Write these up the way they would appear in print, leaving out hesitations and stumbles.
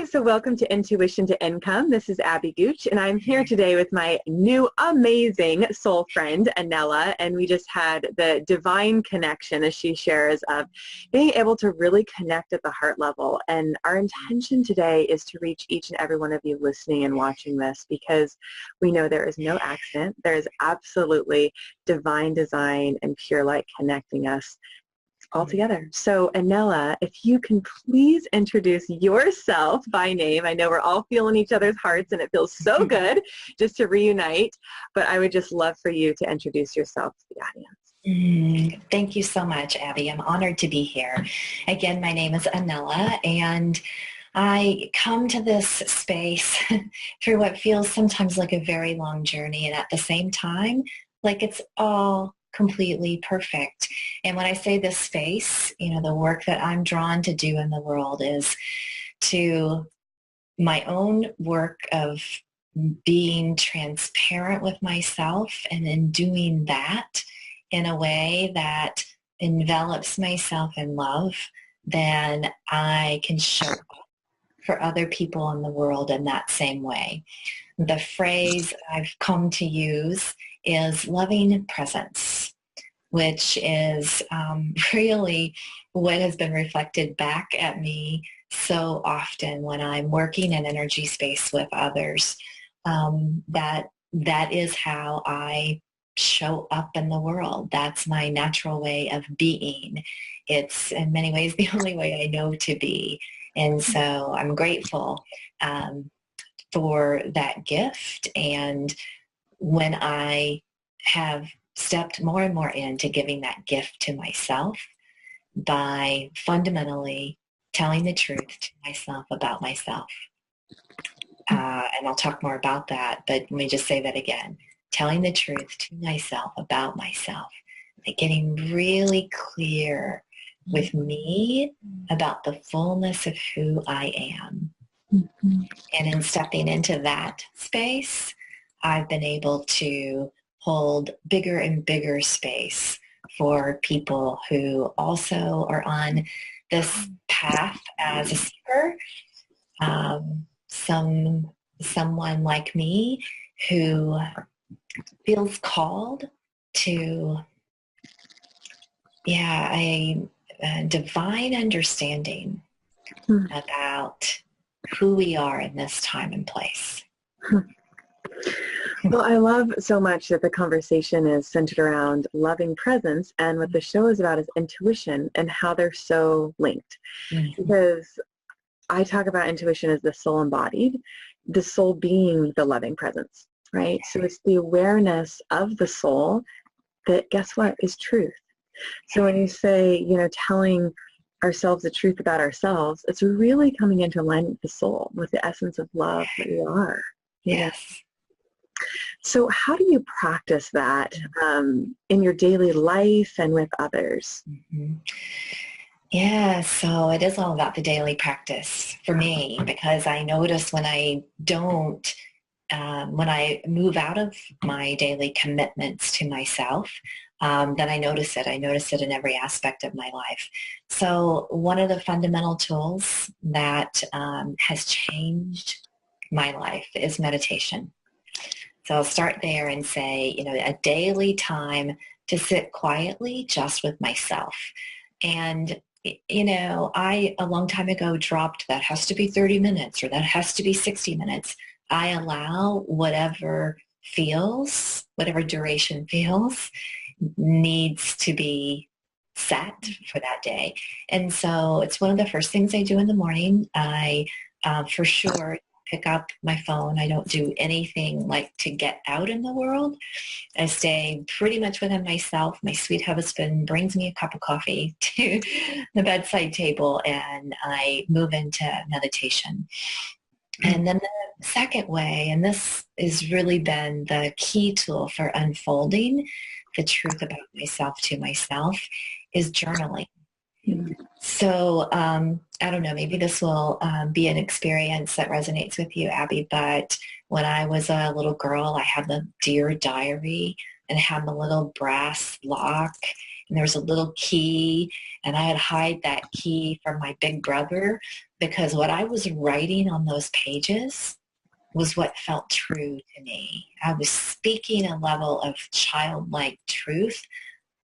So welcome to Intuition to Income. This is Abby Gooch, and I'm here today with my new amazing soul friend, Anella, and we just had the divine connection, as she shares, of being able to really connect at the heart level. And our intention today is to reach each and every one of you listening and watching this, because we know there is no accident. There is absolutely divine design and pure light connecting us all together. So Anella, if you can please introduce yourself by name. I know we're all feeling each other's hearts and it feels so good just to reunite, but I would just love for you to introduce yourself to the audience. Thank you so much, Abby. I'm honored to be here. Again, my name is Anella, and I come to this space through what feels sometimes like a very long journey, and at the same time, like it's all completely perfect. And when I say this space, the work that I'm drawn to do in the world is to my own work of being transparent with myself, and in doing that in a way that envelops myself in love, then I can show up for other people in the world in that same way. The phrase I've come to use is loving presence, which is really what has been reflected back at me so often when I'm working in energy space with others. That is how I show up in the world. That's my natural way of being. It's in many ways the only way I know to be. And so I'm grateful for that gift. And when I have stepped more and more into giving that gift to myself by fundamentally telling the truth to myself about myself. And I'll talk more about that, but let me just say that again. Telling the truth to myself about myself, like getting really clear with me about the fullness of who I am. Mm-hmm. And in stepping into that space, I've been able to hold bigger and bigger space for people who also are on this path as a seeker. Someone like me who feels called to, a divine understanding about who we are in this time and place. Well, I love so much that the conversation is centered around loving presence, and what the show is about is intuition and how they're so linked. Mm-hmm. Because I talk about intuition as the soul embodied, the soul being the loving presence, right? So it's the awareness of the soul that, guess what, is truth. So when you say, telling ourselves the truth about ourselves, it's really coming into alignment with the soul, with the essence of love that we are. Yes. So how do you practice that in your daily life and with others? Mm-hmm. Yeah, so it is all about the daily practice for me, because I notice when I don't, when I move out of my daily commitments to myself, then I notice it. I notice it in every aspect of my life. So one of the fundamental tools that has changed my life is meditation. So I'll start there and say, a daily time to sit quietly just with myself. And I, a long time ago, dropped that has to be 30 minutes or that has to be 60 minutes. I allow whatever duration feels, needs to be set for that day. And so it's one of the first things I do in the morning. I, for sure, pick up my phone. I don't do anything like to get out in the world. I stay pretty much within myself. My sweet husband brings me a cup of coffee to the bedside table, and I move into meditation. And then the second way, and this has really been the key tool for unfolding the truth about myself to myself, is journaling. So I don't know, maybe this will be an experience that resonates with you, Abby, but when I was a little girl, I had the Dear Diary, and had the little brass lock, and there was a little key, and I had hide that key from my big brother because what I was writing on those pages was what felt true to me. I was speaking a level of childlike truth,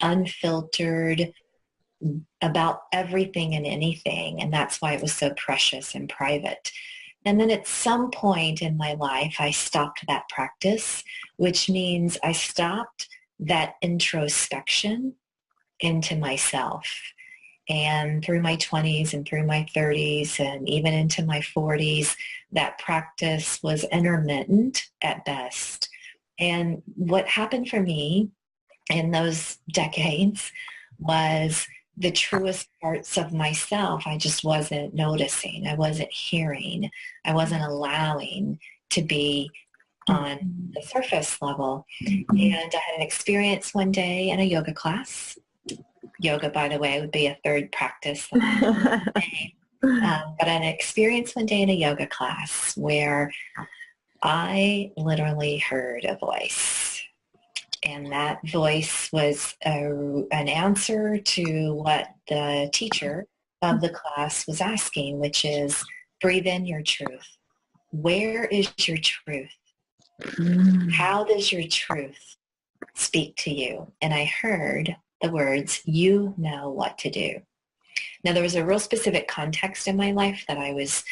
unfiltered, about everything and anything. And that's why it was so precious and private. And then at some point in my life, I stopped that practice, which means I stopped that introspection into myself. And through my 20s and through my 30s and even into my 40s, that practice was intermittent at best. And what happened for me in those decades was the truest parts of myself I just wasn't noticing. I wasn't hearing. I wasn't allowing to be on the surface level. And I had an experience one day in a yoga class. Yoga, by the way, would be a third practice. But an experience one day in a yoga class where I literally heard a voice. And that voice was an answer to what the teacher of the class was asking, which is, breathe in your truth. Where is your truth? How does your truth speak to you? And I heard the words, you know what to do. Now, there was a real specific context in my life that I was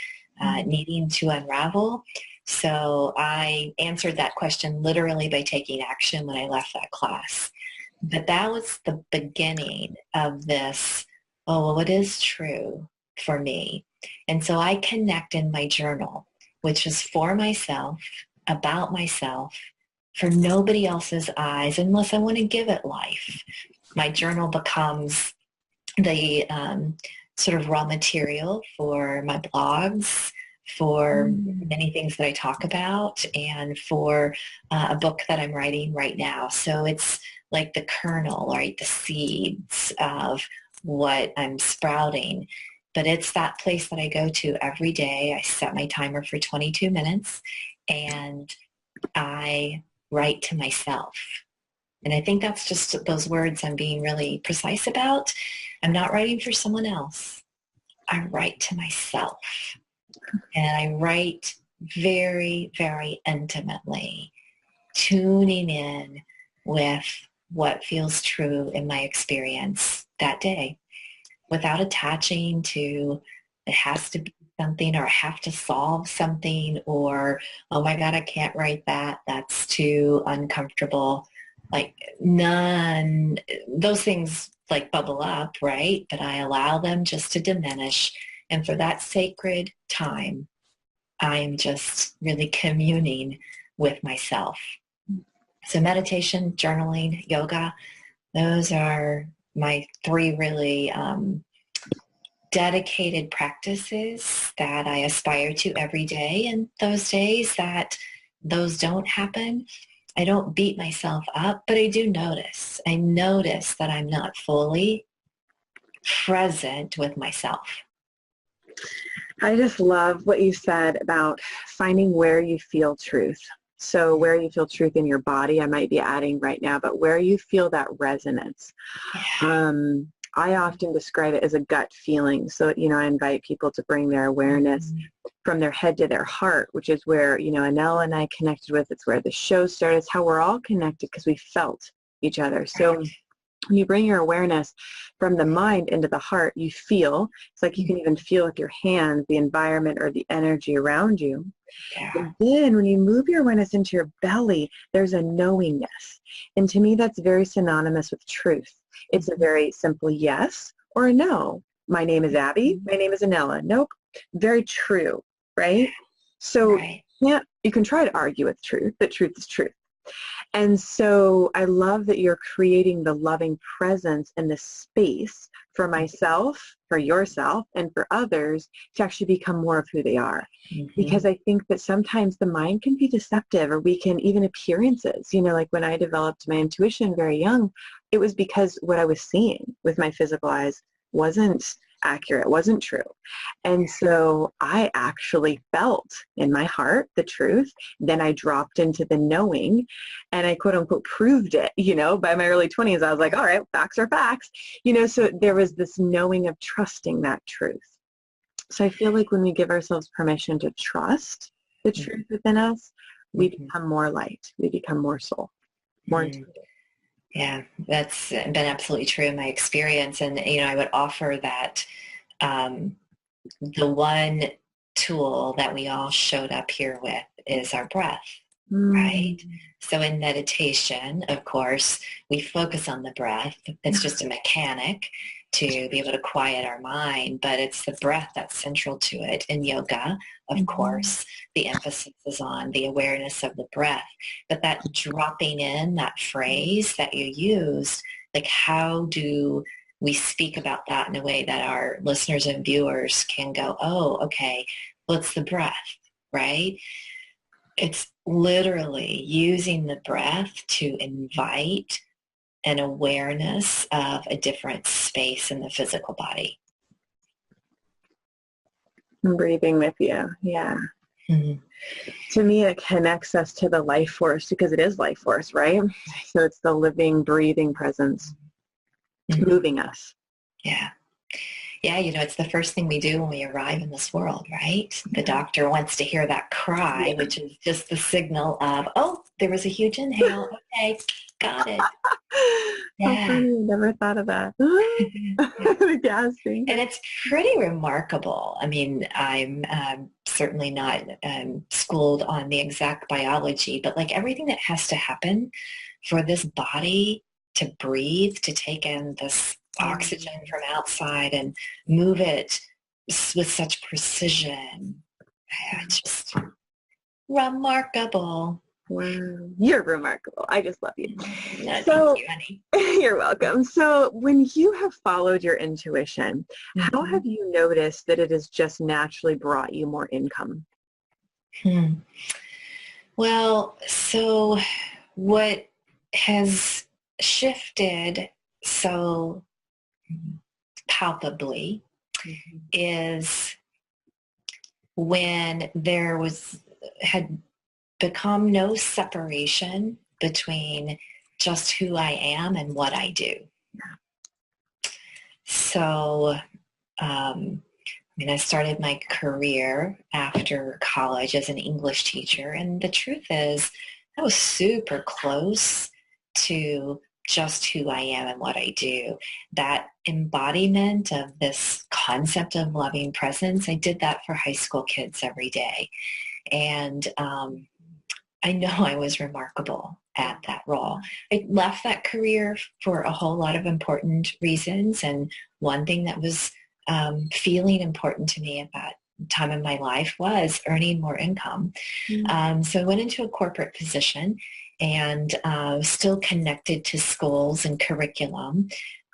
needing to unravel. So I answered that question literally by taking action when I left that class. But that was the beginning of this, oh, well, what is true for me? And so I connect in my journal, which is for myself, about myself, for nobody else's eyes, unless I want to give it life. My journal becomes the sort of raw material for my blogs, for many things that I talk about, and for a book that I'm writing right now. So it's like the kernel, right, the seeds of what I'm sprouting. But it's that place that I go to every day. I set my timer for 22 minutes, and I write to myself. And I think that's just those words I'm being really precise about. I'm not writing for someone else. I write to myself. And I write very, very intimately, tuning in with what feels true in my experience that day without attaching to it has to be something or I have to solve something or, oh my God, I can't write that. That's too uncomfortable. Like none, those things like bubble up, right? But I allow them just to diminish. And for that sacred time, I'm just really communing with myself. So meditation, journaling, yoga, those are my three really dedicated practices that I aspire to every day. And those days that those don't happen, I don't beat myself up, but I do notice. I notice that I'm not fully present with myself. I just love what you said about finding where you feel truth. So where you feel truth in your body, I might be adding right now, but where you feel that resonance. I often describe it as a gut feeling. So, I invite people to bring their awareness from their head to their heart, which is where, Anella and I connected with. It's where the show started. It's how we're all connected because we felt each other. So when you bring your awareness from the mind into the heart, you feel. It's like you can even feel with your hands the environment or the energy around you. Yeah. And then when you move your awareness into your belly, there's a knowingness. And to me, that's very synonymous with truth. It's a very simple yes or a no. My name is Abby. My name is Anella. Nope. Very true, right? So you can try to argue with truth, but truth is truth. And so I love that you're creating the loving presence and the space for myself, for yourself, and for others to actually become more of who they are. Because I think that sometimes the mind can be deceptive, or we can, even appearances, like when I developed my intuition very young, it was because what I was seeing with my physical eyes wasn't accurate, wasn't true. And so I actually felt in my heart the truth. Then I dropped into the knowing and I quote unquote proved it, by my early 20s. I was like, all right, facts are facts, so there was this knowing of trusting that truth. So I feel like when we give ourselves permission to trust the truth within us, we become more light. We become more soul, more intuitive. Yeah, that's been absolutely true in my experience. And, I would offer that the one tool that we all showed up here with is our breath, right? So in meditation, of course, we focus on the breath. It's just a mechanic to be able to quiet our mind, but it's the breath that's central to it. In yoga, of course, the emphasis is on the awareness of the breath, but that dropping in, that phrase that you used, like how do we speak about that in a way that our listeners and viewers can go, oh, okay, what's the breath, right? It's literally using the breath to invite an awareness of a different space in the physical body. I'm breathing with you. Yeah. Mm-hmm. To me, it connects us to the life force because it is life force, right? So it's the living, breathing presence moving us. Yeah. Yeah, it's the first thing we do when we arrive in this world, right? The doctor wants to hear that cry, which is just the signal of, oh, there was a huge inhale. Okay, got it. How funny. I never thought of that. Gasping. And it's pretty remarkable. I mean, I'm certainly not schooled on the exact biology, but like everything that has to happen for this body to breathe, to take in this oxygen from outside and move it with such precision. Just remarkable. Wow. You're remarkable. I just love you. No, so, thank you, honey. You're welcome. So when you have followed your intuition, how have you noticed that it has just naturally brought you more income? Well, so what has shifted so palpably is when had become no separation between just who I am and what I do. So, I started my career after college as an English teacher, and the truth is I was super close to just who I am and what I do. That embodiment of this concept of loving presence, I did that for high school kids every day. And I know I was remarkable at that role. I left that career for a whole lot of important reasons. And one thing that was feeling important to me at that time in my life was earning more income. So I went into a corporate position and still connected to schools and curriculum.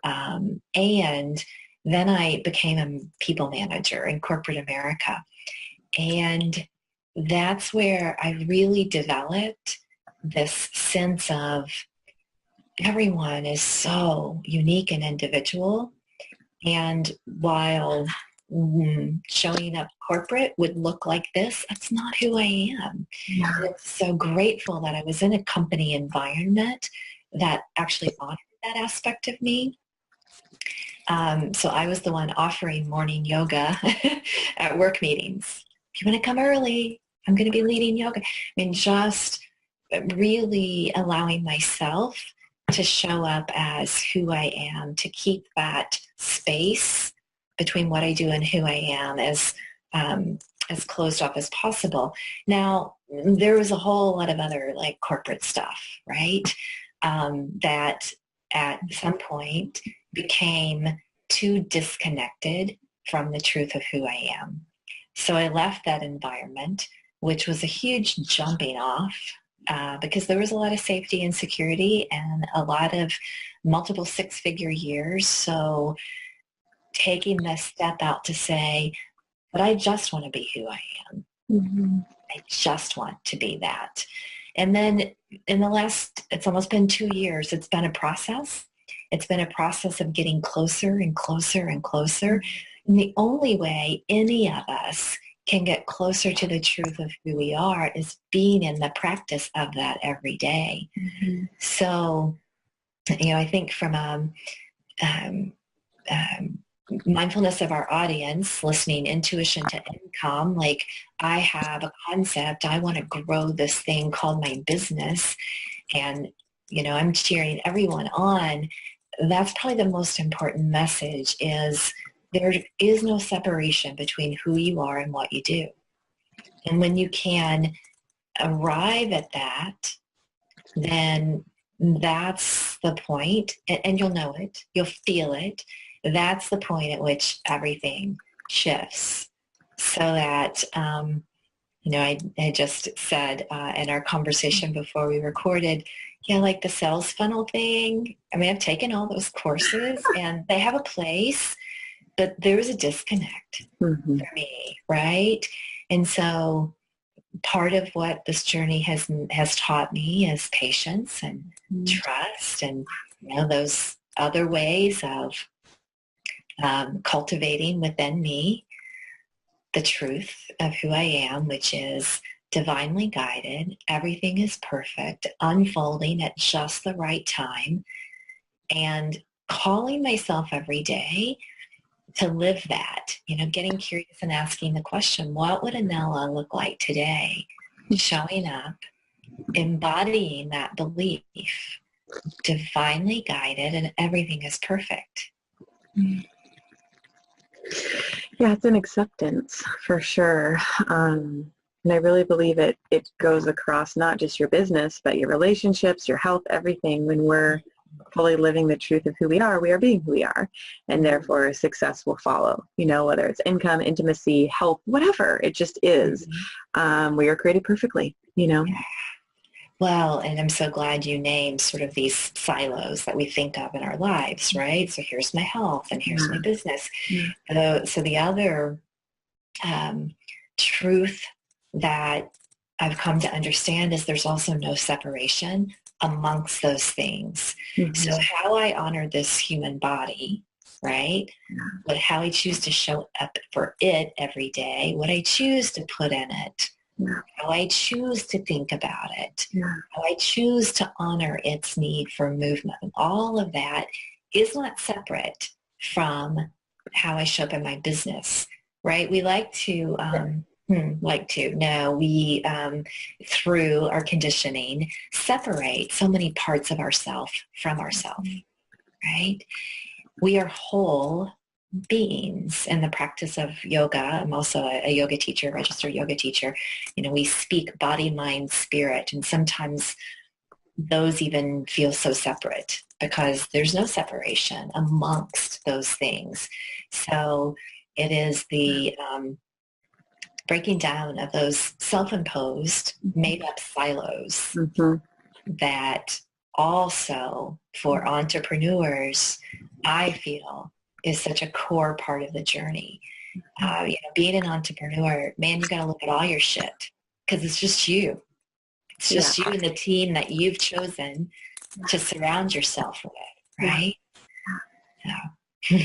And then I became a people manager in corporate America. And that's where I really developed this sense of everyone is so unique and individual. And while showing up corporate would look like this, that's not who I am. Yeah. And it's so grateful that I was in a company environment that actually honored that aspect of me. So I was the one offering morning yoga at work meetings. If you want to come early, I'm going to be leading yoga. I mean, just really allowing myself to show up as who I am, to keep that space between what I do and who I am as closed off as possible. Now, there was a whole lot of other like corporate stuff, right? That at some point became too disconnected from the truth of who I am. So I left that environment, which was a huge jumping off because there was a lot of safety and security and a lot of multiple six-figure years. So taking this step out to say, but I just want to be who I am. I just want to be that. And then in the last, it's almost been 2 years, it's been a process. It's been a process of getting closer and closer and closer. And the only way any of us can get closer to the truth of who we are is being in the practice of that every day. So, I think from mindfulness of our audience, listening intuition to income, like I have a concept, I want to grow this thing called my business, and I'm cheering everyone on. That's probably the most important message, is there is no separation between who you are and what you do. And when you can arrive at that, then that's the point, and you'll know it, you'll feel it. That's the point at which everything shifts. So that, I just said in our conversation before we recorded, like the sales funnel thing. I mean, I've taken all those courses and they have a place, but there was a disconnect for me, right? And so part of what this journey has taught me is patience and trust, and those other ways of cultivating within me the truth of who I am, which is divinely guided. Everything is perfect, unfolding at just the right time, and calling myself every day to live that, getting curious and asking the question, what would Anella look like today? Showing up, embodying that belief, divinely guided, and everything is perfect. Yeah, it's an acceptance for sure. And I really believe it goes across not just your business, but your relationships, your health, everything. When we're fully living the truth of who we are being who we are. And therefore success will follow, whether it's income, intimacy, health, whatever. It just is. We are created perfectly, Well, and I'm so glad you named sort of these silos that we think of in our lives, right? So here's my health and here's my business. So the other truth that I've come to understand is there's also no separation amongst those things. So how I honor this human body, right? But how I choose to show up for it every day, what I choose to put in it, how I choose to think about it, how I choose to honor its need for movement. All of that is not separate from how I show up in my business, right? We like to, we, through our conditioning, separate so many parts of ourself from ourself, right? We are whole beings in the practice of yoga. I'm also a yoga teacher, registered yoga teacher. We speak body, mind, spirit, and sometimes those even feel so separate because there's no separation amongst those things. So it is the breaking down of those self-imposed, made-up silos that also for entrepreneurs, I feel, is such a core part of the journey. Being an entrepreneur, man, you got to look at all your shit because it's just you. It's just you and the team that you've chosen to surround yourself with, right? So.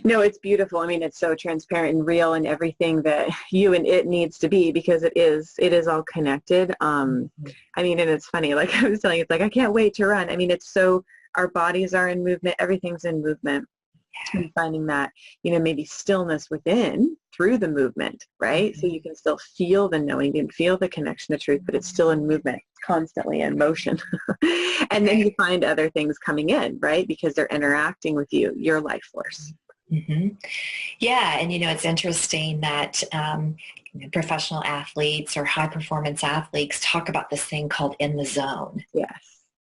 No, it's beautiful. I mean, it's so transparent and real and everything that you and it needs to be, because it is all connected. I mean, and it's funny, like I was telling you, it's like, I can't wait to run. I mean, it's so, our bodies are in movement, everything's in movement. And finding that, maybe stillness within through the movement, right? So you can still feel the knowing and feel the connection to truth, but it's still in movement, constantly in motion. And then you find other things coming in, right? Because they're interacting with you, your life force. Yeah. And, it's interesting that professional athletes or high performance athletes talk about this thing called in the zone. Yes.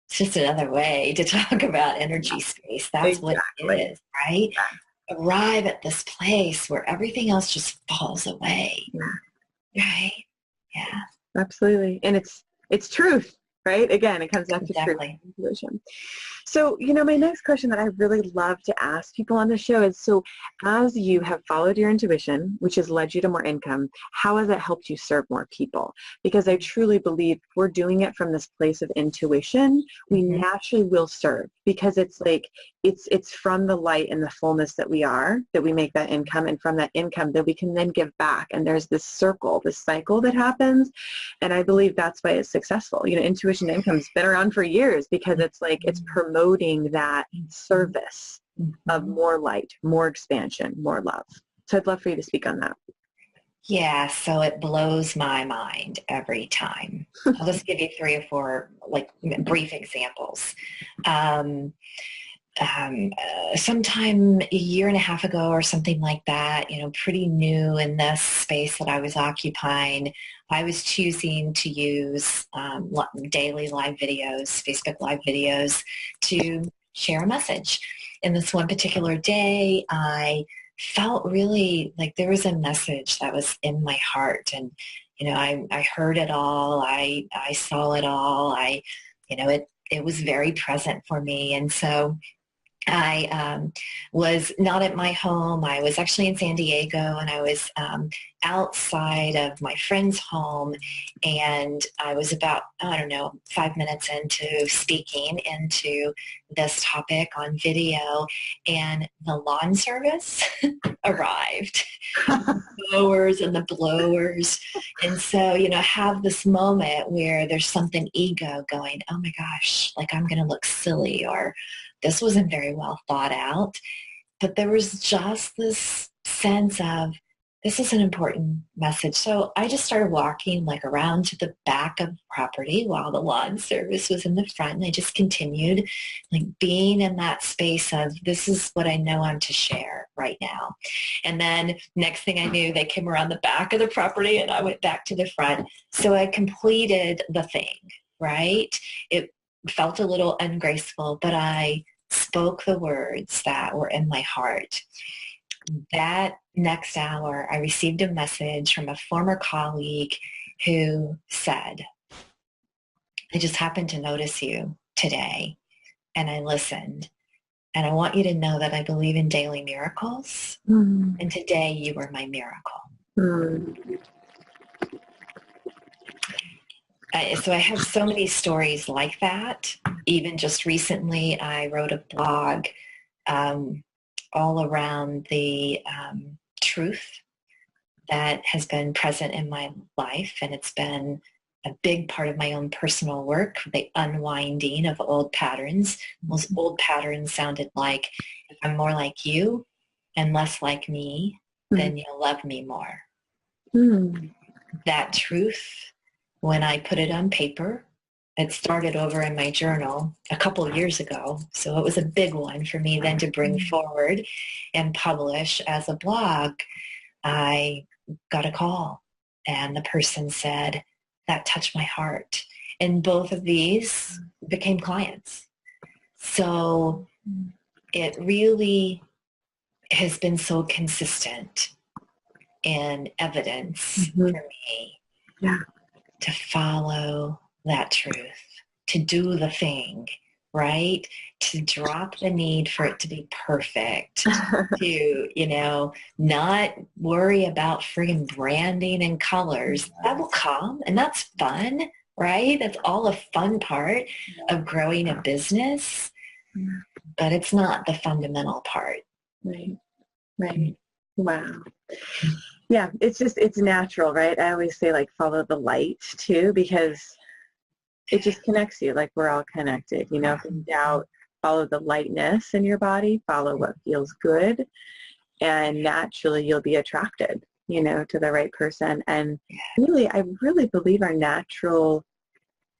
It's just another way to talk about energy space. That's what it is, right? Arrive at this place where everything else just falls away, right? Yeah. Absolutely. And it's truth, right? Again, it comes back to truth and intuition. So, my next question that I really love to ask people on the show is, so as you have followed your intuition, which has led you to more income, how has it helped you serve more people? Because I truly believe we're doing it from this place of intuition, we naturally will serve, because it's like, it's from the light and the fullness that we are, that we make that income, and from that income that we can then give back. And there's this circle, this cycle that happens. And I believe that's why it's successful. Intuition income's been around for years, because it's like, it's promoting that service, of more light, more expansion, more love. So I'd love for you to speak on that. Yeah, so it blows my mind every time. I'll just give you 3 or 4 like brief examples. Um, Sometime a year and a half ago or something like that, pretty new in this space that I was occupying, I was choosing to use daily live videos, Facebook live videos, to share a message. And this one particular day, I felt really like there was a message that was in my heart. And, I heard it all. I saw it all. It was very present for me. And so I was not at my home. I was actually in San Diego, and I was outside of my friend's home, and I was about, 5 minutes into speaking into this topic on video, and the lawn service arrived. Mowers and the blowers. And so, have this moment where there's something ego going, oh my gosh, like I'm going to look silly, or this wasn't very well thought out. But there was just this sense of, this is an important message. So I just started walking like around to the back of the property while the lawn service was in the front. And I just continued like being in that space of, this is what I know I'm to share right now. And then next thing I knew, they came around the back of the property and I went back to the front. So I completed the thing, right? It felt a little ungraceful, but I spoke the words that were in my heart. That next hour, I received a message from a former colleague who said, I just happened to notice you today, and I listened. And I want you to know that I believe in daily miracles, and today you were my miracle. So I have so many stories like that. Even just recently, I wrote a blog all around the truth that has been present in my life. And it's been a big part of my own personal work, the unwinding of old patterns. Those old patterns sounded like, if I'm more like you and less like me, then you'll love me more. That truth, when I put it on paper, it started over in my journal a couple of years ago. So it was a big one for me then to bring forward and publish as a blog. I got a call, and the person said, that touched my heart. And both of these became clients. So it really has been so consistent in evidence for me to follow that truth, to do the thing, right? To drop the need for it to be perfect, to, not worry about friggin' branding and colors. That will come, and that's fun, right? That's all a fun part of growing a business, but it's not the fundamental part. Right. Wow. Yeah, it's natural, right? I always say like follow the light too, because it just connects you. Like we're all connected, if in doubt, follow the lightness in your body, follow what feels good, and naturally you'll be attracted, to the right person. And really, I really believe our natural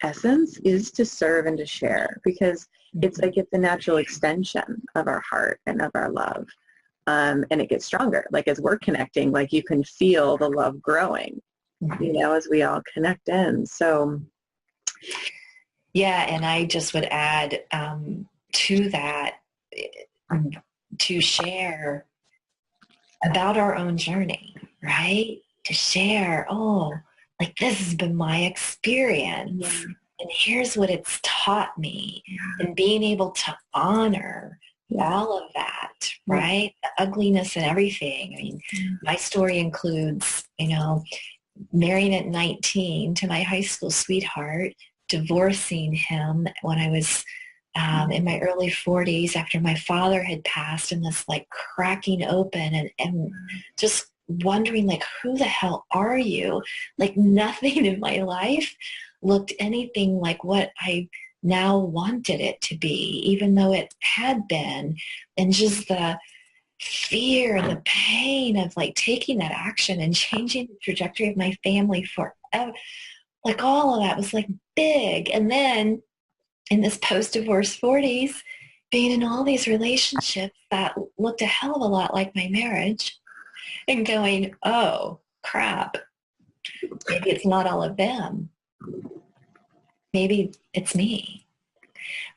essence is to serve and to share, because it's a natural extension of our heart and of our love. And it gets stronger. Like as we're connecting, like you can feel the love growing, as we all connect in. So. Yeah, and I just would add to that, to share about our own journey, right? To share, like this has been my experience, and here's what it's taught me, and being able to honor all of that, right? The ugliness and everything. I mean, my story includes, marrying at 19 to my high school sweetheart, divorcing him when I was in my early 40s after my father had passed, and this like cracking open and just wondering like, who the hell are you? Like nothing in my life looked anything like what I now wanted it to be, even though it had been. And just the fear and the pain of like taking that action and changing the trajectory of my family forever. Like all of that was like big. And then in this post-divorce 40s, being in all these relationships that looked a hell of a lot like my marriage and going, oh, crap, maybe it's not all of them. Maybe it's me,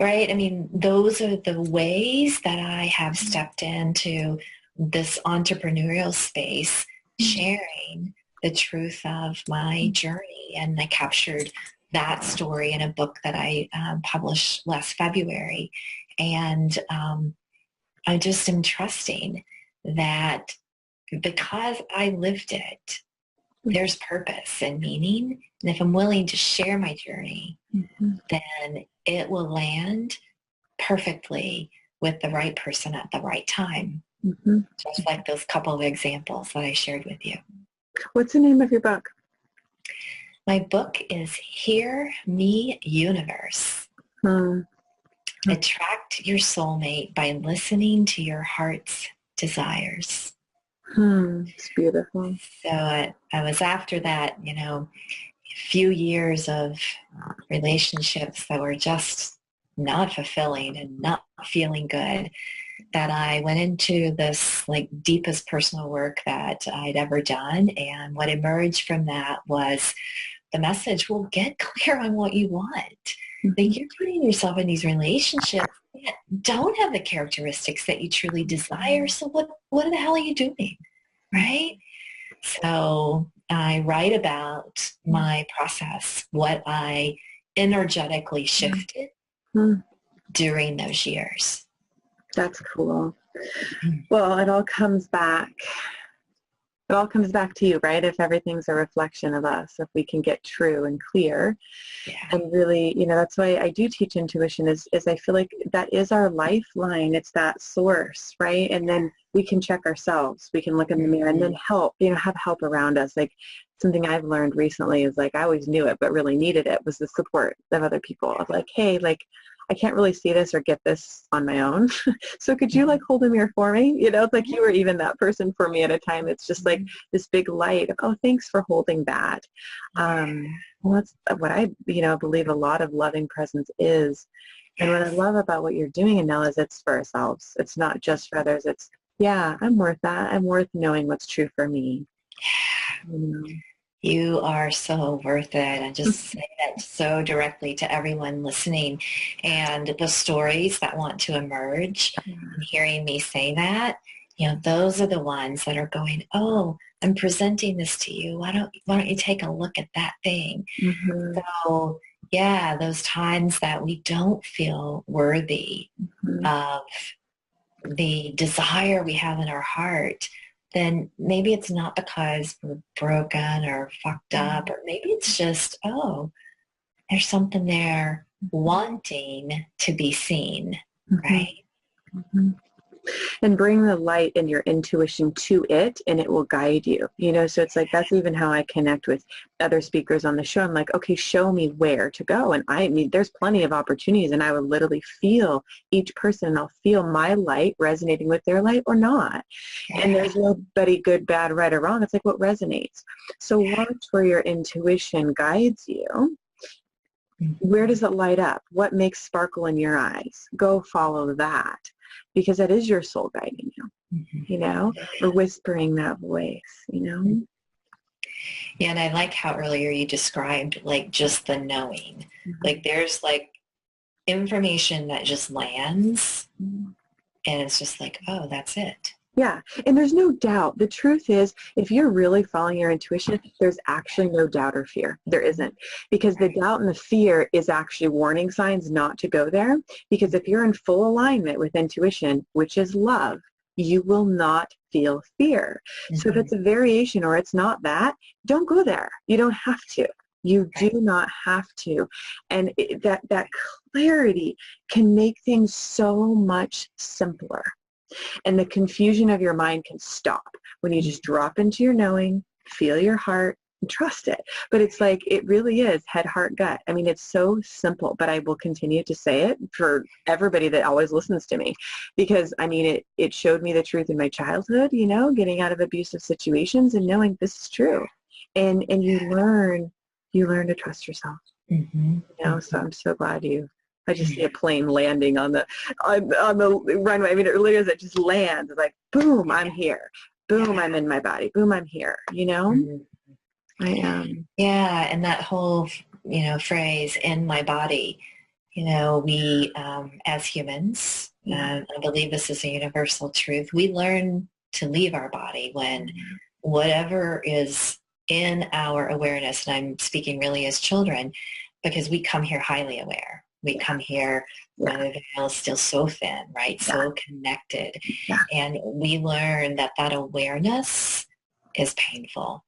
right? I mean, those are the ways that I have stepped into this entrepreneurial space, sharing the truth of my journey. And I captured that story in a book that I published last February. And I just am trusting that because I lived it, there's purpose and meaning. And if I'm willing to share my journey, then it will land perfectly with the right person at the right time. Just like those couple of examples that I shared with you. What's the name of your book? My book is Hear Me Universe. Attract your soulmate by listening to your heart's desires. It's beautiful. So I was after that, a few years of relationships that were just not fulfilling and not feeling good, that I went into this like deepest personal work that I'd ever done. And what emerged from that was the message, well, get clear on what you want. Like you're putting yourself in these relationships that don't have the characteristics that you truly desire. So what the hell are you doing? Right? So I write about my process, what I energetically shifted during those years. That's cool. Well, it all comes back to you, right? If everything's a reflection of us, if we can get true and clear. And really, that's why I do teach intuition is I feel like that is our lifeline. It's that source, right? And then we can check ourselves. We can look in the mirror and then help, have help around us. Like something I've learned recently is like, I always knew it, but really needed it was the support of other people of like, hey, like, I can't really see this or get this on my own. So could you like hold a mirror for me? It's like you were even that person for me at a time. It's just like this big light of, oh, thanks for holding that. Well, that's what I, believe a lot of loving presence is. And what I love about what you're doing, Anella, is it's for ourselves. It's not just for others. It's, yeah, I'm worth that. I'm worth knowing what's true for me. You are so worth it. And just say that so directly to everyone listening. And the stories that want to emerge, and hearing me say that, those are the ones that are going, oh, I'm presenting this to you. Why don't you take a look at that thing? So yeah, those times that we don't feel worthy of the desire we have in our heart, then maybe it's not because we're broken or fucked up, or maybe it's just, oh, there's something there wanting to be seen, right? And bring the light and your intuition to it, and it will guide you, so it's like, that's even how I connect with other speakers on the show. I'm like, okay, show me where to go. And I mean, there's plenty of opportunities, and I would literally feel each person, and I'll feel my light resonating with their light or not. And there's nobody good, bad, right, or wrong. It's like what resonates. So watch where your intuition guides you. Where does it light up? What makes sparkle in your eyes? Go follow that, because that is your soul guiding you, or whispering that voice, Yeah, and I like how earlier you described like just the knowing. Like there's like information that just lands and it's just like, oh, that's it. Yeah, and there's no doubt. The truth is, if you're really following your intuition, there's actually no doubt or fear. There isn't. Because the doubt and the fear is actually warning signs not to go there. Because if you're in full alignment with intuition, which is love, you will not feel fear. So if it's a variation or it's not that, don't go there. You don't have to. You do not have to. And that clarity can make things so much simpler. And the confusion of your mind can stop when you just drop into your knowing, feel your heart, trust it. But it's like, it really is head, heart, gut. I mean, it's so simple, but I will continue to say it for everybody that always listens to me, because I mean, it showed me the truth in my childhood, getting out of abusive situations and knowing this is true. And you learn to trust yourself, so I'm so glad I just see a plane landing on the runway. I mean, it really is. It just lands. It's like, boom, I'm here. Boom, I'm in my body. Boom, I'm here. I am. Yeah, and that whole, phrase, "in my body," we, as humans, I believe this is a universal truth, we learn to leave our body when whatever is in our awareness, and I'm speaking really as children, because we come here highly aware. We come here when the veil is still so thin, right? So connected. Yeah. And we learn that awareness is painful.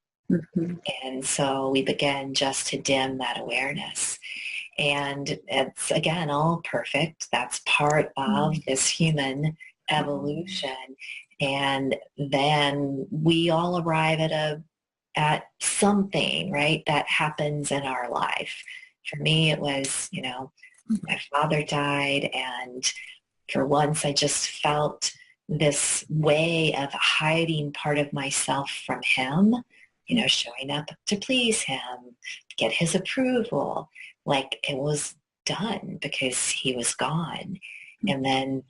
And so we begin just to dim that awareness. And it's, again, all perfect. That's part of this human evolution. And then we all arrive at something, right, that happens in our life. For me, it was, my father died, and for once I just felt this way of hiding part of myself from him, showing up to please him, get his approval, like it was done because he was gone. And then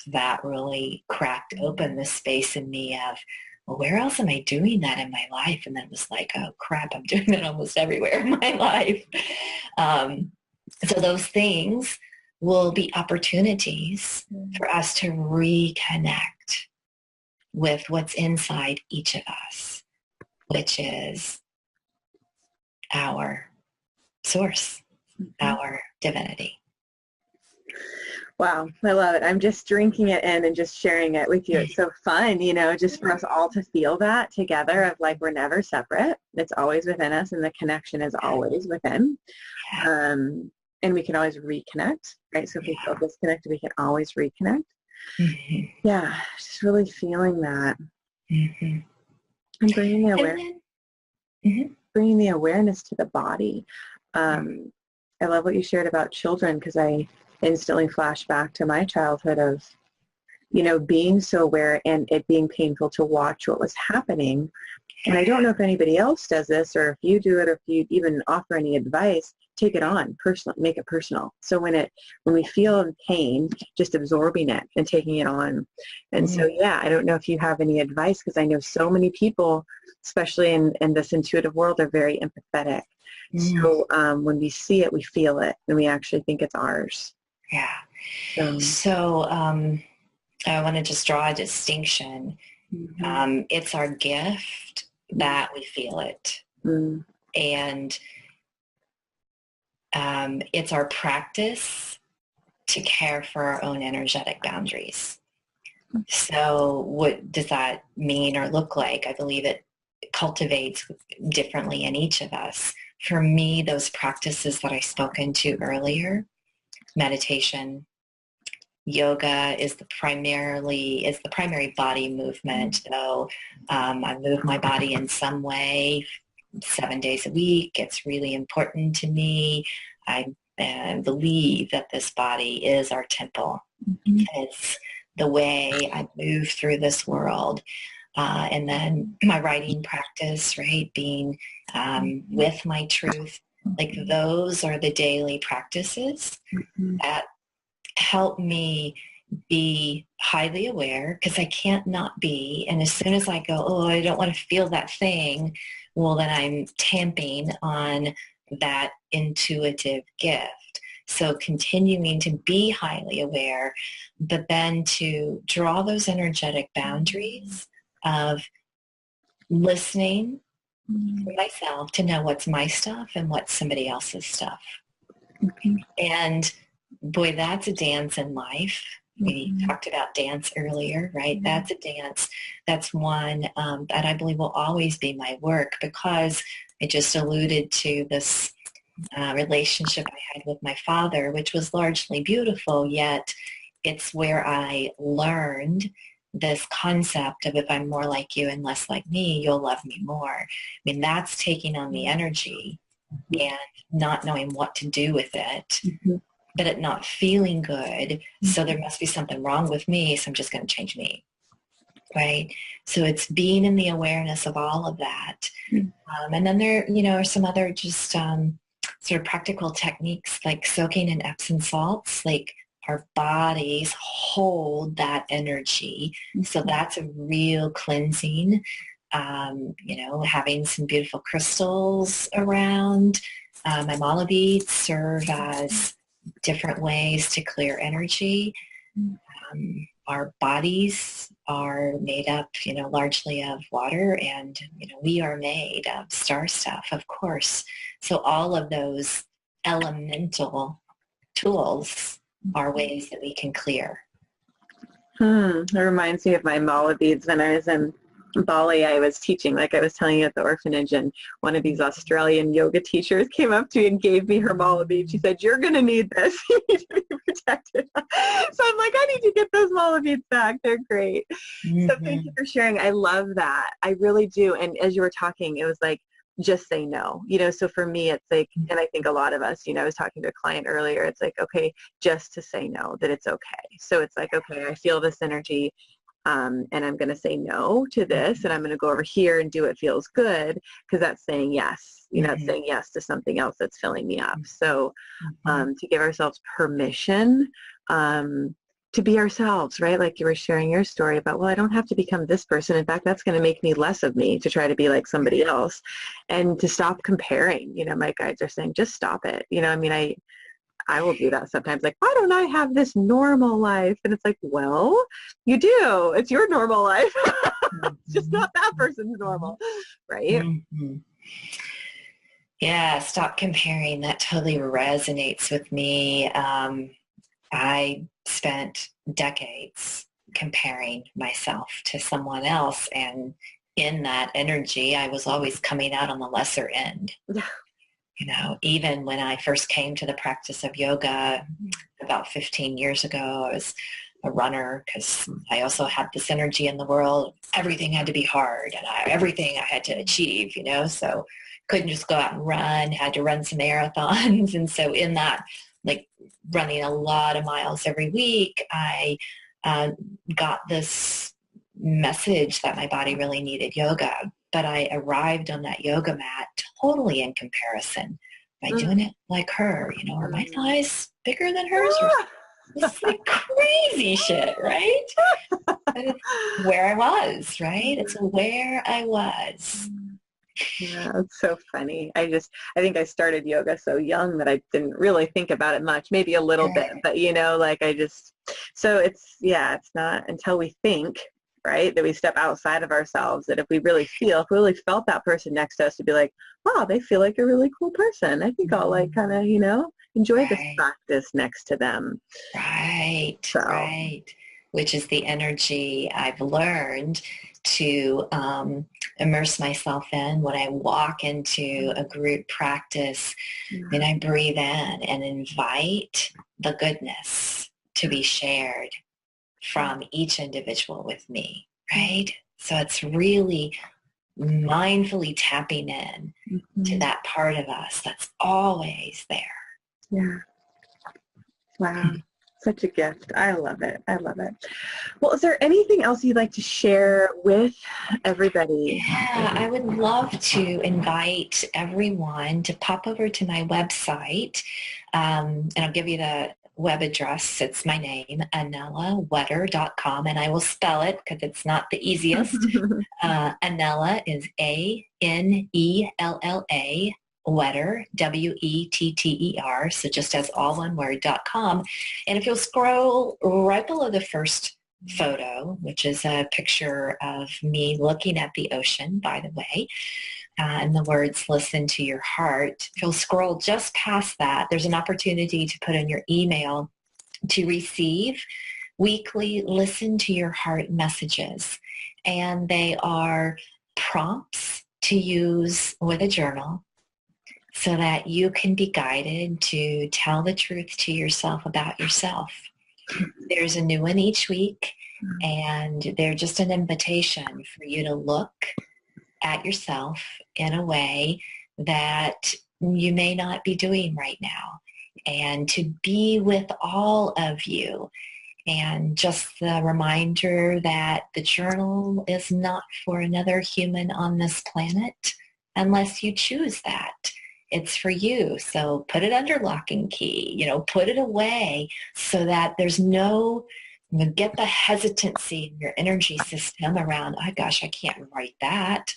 that really cracked open the space in me of, well, where else am I doing that in my life? And then it was like, oh crap, I'm doing that almost everywhere in my life. So those things will be opportunities for us to reconnect with what's inside each of us, which is our source, our divinity. Wow, I love it. I'm just drinking it in and just sharing it with you. It's so fun, just for us all to feel that together of like, we're never separate. It's always within us, and the connection is always within. And we can always reconnect, right? So if we feel disconnected, we can always reconnect. Yeah, just really feeling that. And bringing the awareness. Bringing the awareness to the body. I love what you shared about children, because I instantly flash back to my childhood of, being so aware and it being painful to watch what was happening. And I don't know if anybody else does this, or if you do it, or if you even offer any advice, take it on personal, make it personal. So when we feel pain, just absorbing it and taking it on. And so, I don't know if you have any advice, because I know so many people, especially in this intuitive world, are very empathetic. So when we see it, we feel it, and we actually think it's ours. Yeah. So I want to just draw a distinction. It's our gift that we feel it. And it's our practice to care for our own energetic boundaries. So what does that mean or look like? I believe it cultivates differently in each of us. For me, those practices that I spoke into earlier, meditation, yoga is the primary body movement. So I move my body in some way 7 days a week. It's really important to me. I believe that this body is our temple. It's the way I move through this world. And then my writing practice, right, being with my truth, like those are the daily practices that help me be highly aware, because I can't not be. And as soon as I go, oh, I don't want to feel that thing, well, then I'm tamping on that intuitive gift. So continuing to be highly aware, but then to draw those energetic boundaries of listening for myself to know what's my stuff and what's somebody else's stuff. And boy, that's a dance in life. We talked about dance earlier, right? That's a dance. That's one that I believe will always be my work, because I just alluded to this relationship I had with my father, which was largely beautiful, yet it's where I learned this concept of if I'm more like you and less like me, you'll love me more. I mean, that's taking on the energy and not knowing what to do with it, but it not feeling good. So there must be something wrong with me, so I'm just going to change me. Right? So it's being in the awareness of all of that. And then there, are some other just sort of practical techniques like soaking in Epsom salts, like our bodies hold that energy. So that's a real cleansing. Having some beautiful crystals around. My mala beads serve as different ways to clear energy. Our bodies are made up, largely of water, and, we are made of star stuff, of course. So all of those elemental tools are ways that we can clear. It reminds me of my mala beads. When I was in Bali, I was teaching, like I was telling you, at the orphanage, and one of these Australian yoga teachers came up to me and gave me her mala beads. She said, "You're going to need this. You need to be protected." So I'm like, I need to get those mala beads back. They're great. So thank you for sharing. I love that. I really do. And as you were talking, it was like, just say no. So for me, it's like, and I think a lot of us, I was talking to a client earlier, it's like, okay, just to say no, that it's okay. So it's like, okay, I feel this energy. And I'm going to say no to this, and I'm going to go over here and do what feels good, because that's saying yes. It's saying yes to something else that's filling me up. So to give ourselves permission to be ourselves, right? Like you were sharing your story about, well, I don't have to become this person. In fact, that's going to make me less of me to try to be like somebody else, and to stop comparing. My guides are saying, just stop it. I will do that sometimes. Like, why don't I have this normal life? And it's like, well, you do. It's your normal life. It's just not that person's normal, right? Yeah, stop comparing. That totally resonates with me. I spent decades comparing myself to someone else, and in that energy, I was always coming out on the lesser end. Even when I first came to the practice of yoga about 15 years ago, I was a runner because I also had this energy in the world. Everything had to be hard, and everything I had to achieve, so couldn't just go out and run, had to run some marathons. And so in that, like running a lot of miles every week, I got this message that my body really needed yoga. But I arrived on that yoga mat totally in comparison by doing it like her. Are my thighs bigger than hers? This is like crazy shit, right? But it's where I was, right? It's where I was. Yeah, it's so funny. I think I started yoga so young that I didn't really think about it much, maybe a little bit, but so it's not until we think, right, that we step outside of ourselves, that if we really felt that person next to us, to be like, wow, they feel like a really cool person. I think I'll like kind of, enjoy this practice next to them. Right, right. Which is the energy I've learned to immerse myself in when I walk into a group practice. Then I breathe in and invite the goodness to be shared from each individual with me, right? So it's really mindfully tapping in to that part of us that's always there. Yeah. Wow. Such a gift. I love it. I love it. Well, is there anything else you'd like to share with everybody? Yeah, I would love to invite everyone to pop over to my website, and I'll give you the web address. It's my name, AnellaWetter.com, and I will spell it because it's not the easiest. Anella is Anella, Wetter, Wetter, so just as all one word.com. And if you'll scroll right below the first photo, which is a picture of me looking at the ocean, by the way, and the words, listen to your heart. If you'll scroll just past that, there's an opportunity to put in your email to receive weekly listen to your heart messages. And they are prompts to use with a journal so that you can be guided to tell the truth to yourself about yourself. There's a new one each week, And they're just an invitation for you to look at yourself in a way that you may not be doing right now, and to be with all of you. And just the reminder that the journal is not for another human on this planet unless you choose that. It's for you. So put it under lock and key, put it away so that there's no, get the hesitancy in your energy system around, oh gosh, I can't write that.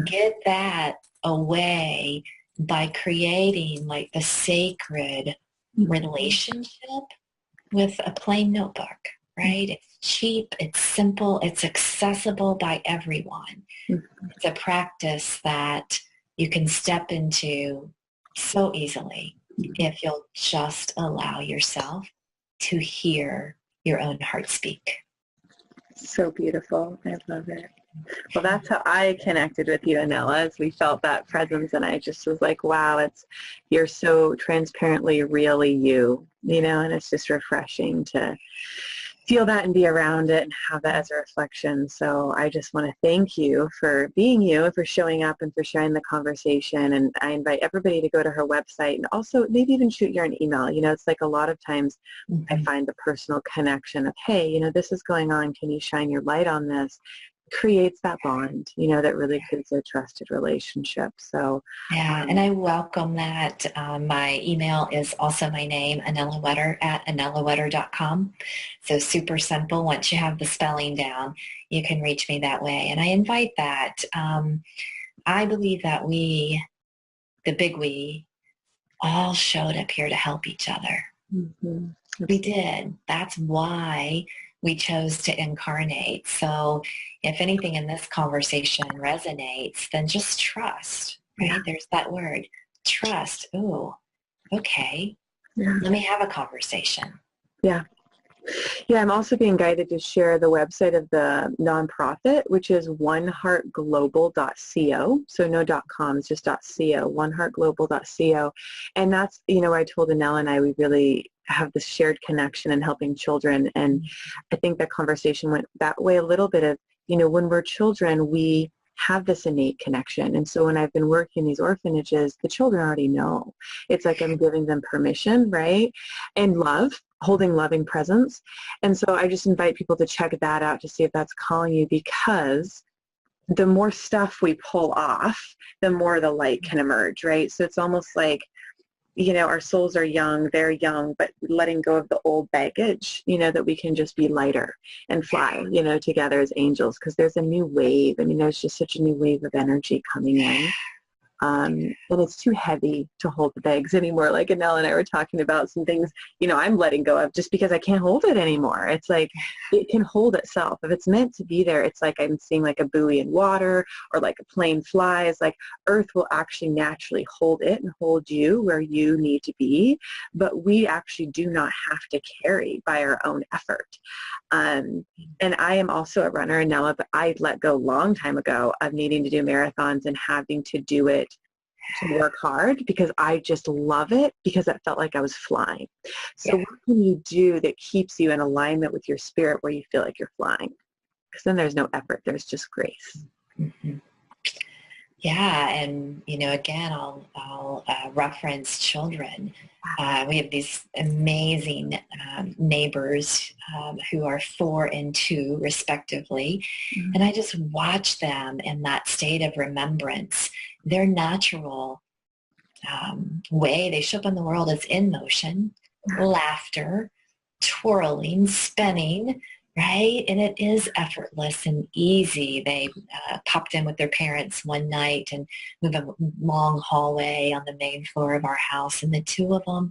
Get that away by creating like the sacred relationship with a plain notebook, right? It's cheap, it's simple, it's accessible by everyone. It's a practice that you can step into so easily if you'll just allow yourself to hear your own heart speak. So beautiful. I love it. Well, that's how I connected with you, Anella, as we felt that presence, and I just was like, wow, you're so transparently really you, and it's just refreshing to feel that and be around it and have that as a reflection. So I just want to thank you for being you and for showing up and for sharing the conversation. And I invite everybody to go to her website and also maybe even shoot you an email. It's like a lot of times I find the personal connection of, hey, this is going on. Can you shine your light on this? Creates that bond, that really creates a trusted relationship. So yeah, and I welcome that. My email is also my name, Anella Wetter at anellawetter.com. So super simple. Once you have the spelling down, you can reach me that way. And I invite that. I believe that the big we, all showed up here to help each other. Mm-hmm. We did. That's why we chose to incarnate. So if anything in this conversation resonates, then just trust, right? Yeah. There's that word, trust. Ooh, okay. Yeah. Let me have a conversation. Yeah. Yeah, I'm also being guided to share the website of the nonprofit, which is oneheartglobal.co. So no .com, it's just .co, oneheartglobal.co. And that's, I told Anella and I, we really have this shared connection in helping children. And I think the conversation went that way a little bit of, when we're children, we have this innate connection. And so when I've been working in these orphanages, the children already know. It's like I'm giving them permission, right? And love, holding loving presence. And so I just invite people to check that out to see if that's calling you, because the more stuff we pull off, the more the light can emerge, right? So it's almost like, our souls are young, they're young, but letting go of the old baggage, that we can just be lighter and fly, together as angels, because there's a new wave. It's just such a new wave of energy coming in. And it's too heavy to hold the bags anymore. Like Anella and I were talking about some things, I'm letting go of just because I can't hold it anymore. It's like it can hold itself. If it's meant to be there, it's like I'm seeing like a buoy in water or like a plane flies. Like Earth will actually naturally hold it and hold you where you need to be. But we actually do not have to carry by our own effort. And I am also a runner, Anella, but I let go a long time ago of needing to do marathons and having to do it to work hard, because I just love it, because it felt like I was flying. So what can you do that keeps you in alignment with your spirit where you feel like you're flying? Because then there's no effort, there's just grace. Mm-hmm. Yeah, and again, I'll reference children. We have these amazing neighbors who are 4 and 2, respectively, and I just watch them in that state of remembrance. Their natural way they show up in the world is in motion, laughter, twirling, spinning. Right? And it is effortless and easy. They popped in with their parents one night and moved a long hallway on the main floor of our house. And the two of them,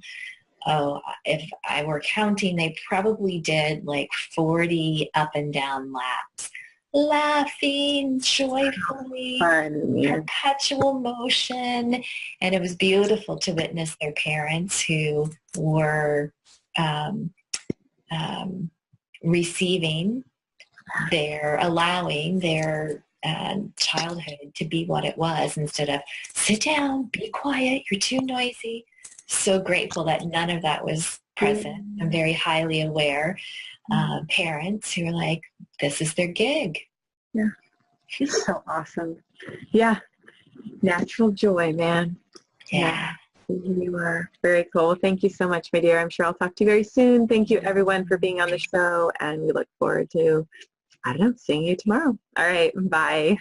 if I were counting, they probably did like 40 up and down laps, laughing joyfully, perpetual motion. And it was beautiful to witness their parents, who were receiving allowing their childhood to be what it was, instead of sit down, be quiet, you're too noisy. So grateful that none of that was present. I'm very highly aware. parents who are like, this is their gig. Yeah. So awesome. Yeah. Natural joy, man. Yeah. You are very cool. Thank you so much, my dear. I'm sure I'll talk to you very soon. Thank you, everyone, for being on the show, and we look forward to, I don't know, seeing you tomorrow. All right. Bye.